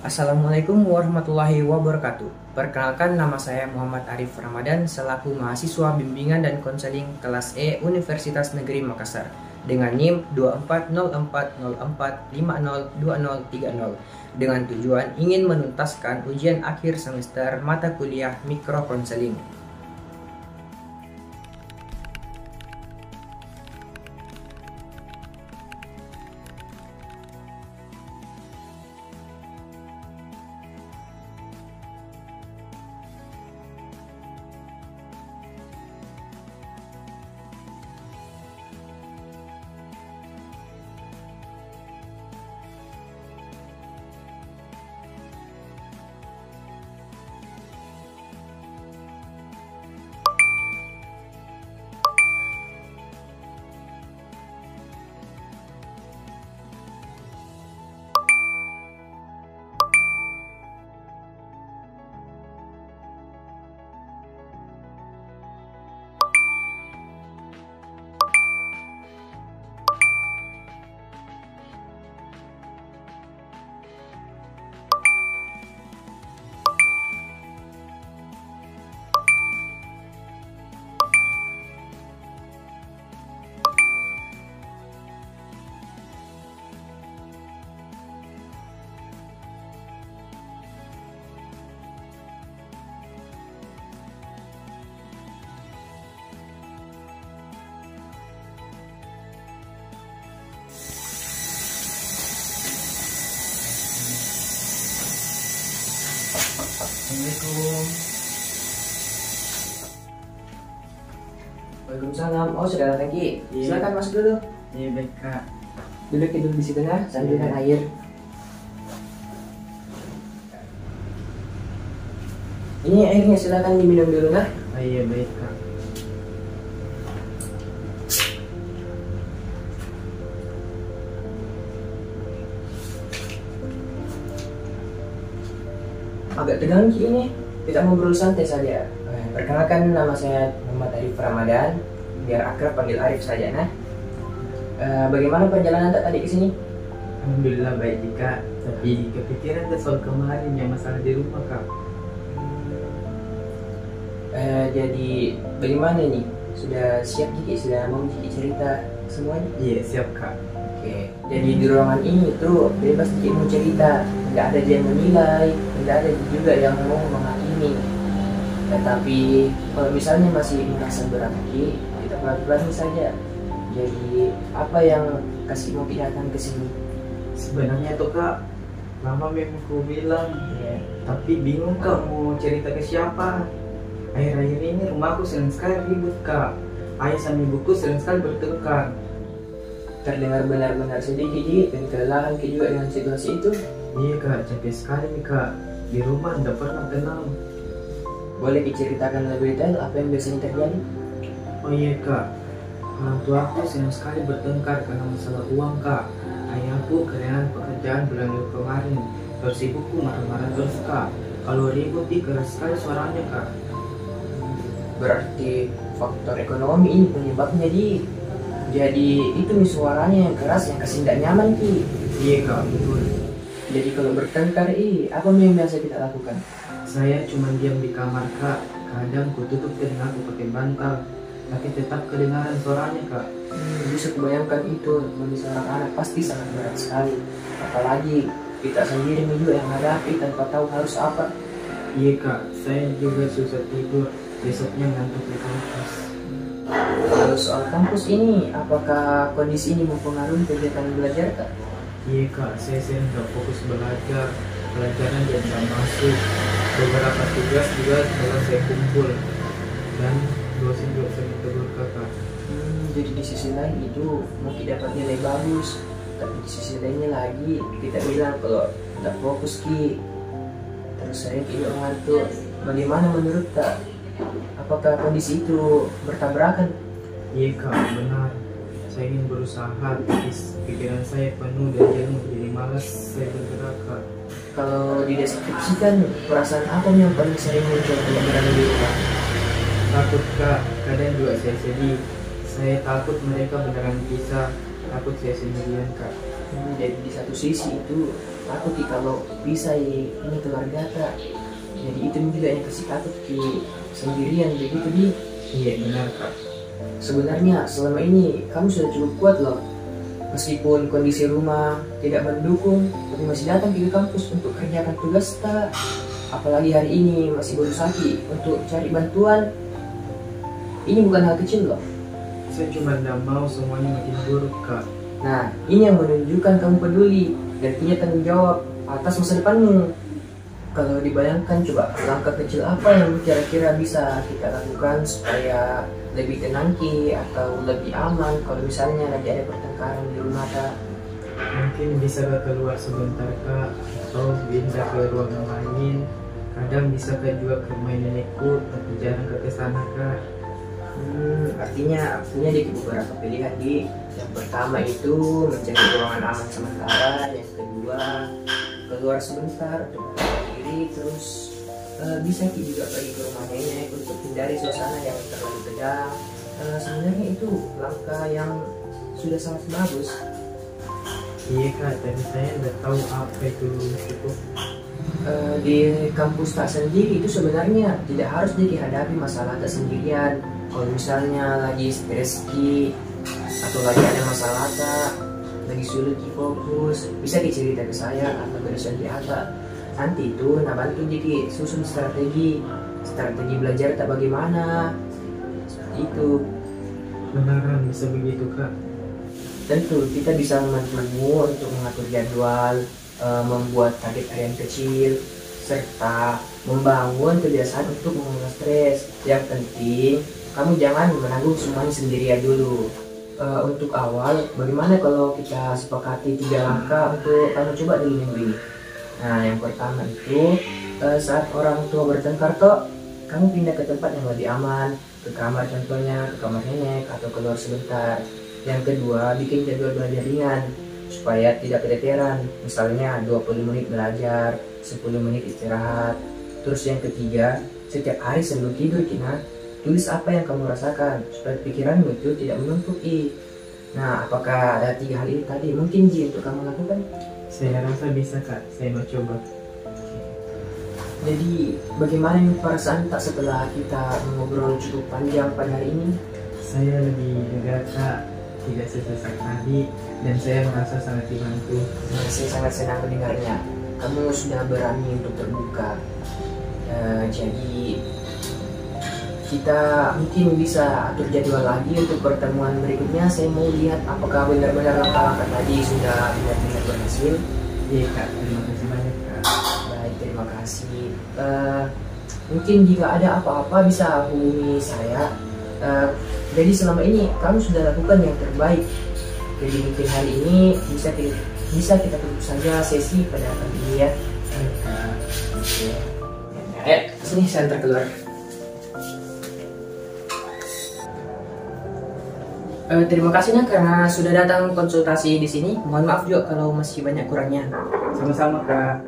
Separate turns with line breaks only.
Assalamualaikum warahmatullahi wabarakatuh. Perkenalkan, nama saya Muhammad Arif Ramadan selaku mahasiswa bimbingan dan konseling kelas E Universitas Negeri Makassar dengan NIM 240404502030 dengan tujuan ingin menuntaskan ujian akhir semester mata kuliah mikro konseling.
Assalamualaikum.
Waalaikumsalam. Oh, sudah datang Ki.
Iya.
Silakan masuk dulu.
Iya baik kak.
Duduk di situ nah, sambil minum air. Ini airnya, silakan diminum dulu nah.
Oh, iya baik kak.
Agak tegang Ki ini. Kita ngobrol santai saja. Perkenalkan, nama saya Muhammad Arif Ramadan. Biar akrab panggil Arif saja nah. Bagaimana perjalanan tak tadi ke sini?
Alhamdulillah baik kak. Tapi kepikiran ke soal kemarin yang masalah di rumah kak.
Jadi bagaimana nih? Sudah siap Kiki? Sudah mau Kiki cerita semuanya?
Iya siap kak.
Oke. Jadi di ruangan ini tuh bebas Kiki mau cerita. Nggak ada yang menilai, nggak ada juga yang mau menghakimi. Tetapi kalau misalnya masih merasa berat Kiki, kita pelan-pelan saja. Jadi apa yang kasih mau Kiki datang ke sini?
Sebenarnya tuh kak, lama memang ku bilang,
Ya.
tapi bingung kak mau cerita ke siapa. Akhir-akhir ini rumahku sering sekali ribut kak. Ayah sama ibuku sering sekali bertengkar.
Terdengar benar-benar sedih Kiki dan kelelahan Kiki juga dengan situasi itu.
Iya kak, capek sekali nih kak. Di rumah tidak pernah tenang.
Boleh diceritakan lebih detail apa yang biasanya terjadi?
Oh iya kak, orang tua aku sering sekali bertengkar karena masalah uang kak. Ayahku kerenan pekerjaan bulan minggu kemarin. Terus ibuku marah-marah terus kak. Kalau ribut keras sekali suaranya kak.
Berarti faktor ekonomi ini penyebabnya jadi itu nih suaranya yang keras yang kasih tidak nyaman Ki.
Iya kak, betul.
Jadi kalau bertengkar apa yang biasa kita lakukan?
Saya cuma diam di kamar kak. Kadang ku tutup telingaku pakai bantal, tapi tetap kedengaran suaranya kak.
Bisa kebayangkan itu bagi seorang anak pasti sangat berat sekali. Apalagi kita sendiri juga yang hadapi tanpa tahu harus apa.
Iya kak, saya juga susah tidur. Besoknya ngantuk di kampus.
Kalau soal kampus ini, apakah kondisi ini mempengaruhi kegiatan belajar tak?
Iya kak, saya sering gak fokus belajar. Pelajaran jadi gak masuk. Beberapa tugas juga setelah saya kumpul. Dan dosen juga sering tegur kakak.
Jadi di sisi lain itu mungkin dapat nilai bagus, tapi di sisi lainnya lagi kita bilang kalau tidak fokus Ki, terus saya tidak ngantuk. Bagaimana menurut tak? Apakah kondisi itu bertabrakan?
Iya kak, benar. Saya ingin berusaha, tapi pikiran saya penuh dan jenuh, jadi malas saya bergerak kak.
Kalau dideskripsikan, perasaan apa yang paling sering muncul kalau berada di rumah?
Takut kak, kadang juga saya sedih. Saya takut mereka beneran pisah takut saya sendirian kak.
Jadi di satu sisi itu takut kalau bisa ini keluarga kak. Jadi itu juga yang kasih takut sendirian begitu di.
Iya benar kak.
Sebenarnya selama ini kamu sudah cukup kuat loh. Meskipun kondisi rumah tidak mendukung, tapi masih datang ke kampus untuk kerjakan tugas kak. Apalagi hari ini masih baru sakit untuk cari bantuan. Ini bukan hal kecil loh.
Saya cuma tidak mau semuanya makin buruk kak.
Nah, ini yang menunjukkan kamu peduli dan punya tanggung jawab atas masa depanmu. Kalau dibayangkan coba langkah kecil apa yang kira-kira bisa kita lakukan supaya lebih tenang atau lebih aman kalau misalnya lagi ada pertengkaran di rumah kak.
Mungkin bisa keluar sebentar kak, atau pindah ke ruangan lain. Kadang bisa kak juga ke rumah nenekku, tapi jarang ke sana kak.
Artinya punya di beberapa pilihan di. Yang pertama itu mencari ruangan aman sementara, yang kedua keluar sebentar untuk menarik diri, terus bisa juga pergi ke rumah nenek untuk hindari suasana yang terlalu tegang. Sebenarnya itu langkah yang sudah sangat bagus.
Iya kak, tapi saya nggak tahu apa itu cukup.
Di kampus tak sendiri itu sebenarnya tidak harus dihadapi masalah tak sendirian. Kalau misalnya lagi stres atau lagi ada masalah kak, lagi sulit fokus, bisa dicerita ke saya atau ke dosen PH. Nanti itu bantu jadi susun strategi belajar tak bagaimana seperti itu.
Beneran bisa begitu kak?
Tentu kita bisa membantumu untuk mengatur jadwal, membuat target harian kecil, serta membangun kebiasaan untuk mengurangi stres. Yang penting kamu jangan menanggung semuanya sendirian dulu. Untuk awal, bagaimana kalau kita sepakati 3 langkah untuk kamu coba dulu minggu ini? Nah, yang pertama itu saat orang tua bertengkar toh, kamu pindah ke tempat yang lebih aman, ke kamar contohnya, ke kamar nenek atau keluar sebentar. Yang kedua, bikin jadwal belajar ringan supaya tidak keteteran. Misalnya 20 menit belajar, 10 menit istirahat. Terus yang ketiga, setiap hari sebelum tidur Kina, tulis apa yang kamu rasakan supaya pikiranmu itu tidak menumpuk. Nah, apakah ada 3 hal ini tadi mungkin Ji untuk kamu lakukan?
Saya rasa bisa kak, saya mau coba.
Jadi bagaimana nih perasaan tak setelah kita mengobrol cukup panjang pada hari ini?
Saya lebih lega kak, tidak sesesak tadi, dan saya merasa sangat dibantu.
Nah, saya sangat senang mendengarnya. Kamu sudah berani untuk terbuka. Jadi kita mungkin bisa atur jadwal lagi untuk pertemuan berikutnya. Saya mau lihat apakah benar-benar langkah-langkah tadi sudah benar-benar berhasil.
Iya kak, terima kasih banyak kak.
Baik, terima kasih. Mungkin jika ada apa-apa bisa hubungi saya. Jadi selama ini kamu sudah lakukan yang terbaik. Jadi mungkin hari ini bisa kita tutup saja sesi pada kali ini ya. Ayo, sini saya antar keluar. Terima kasih Nak karena sudah datang konsultasi di sini. Mohon maaf juga kalau masih banyak kurangnya.
Sama-sama kak.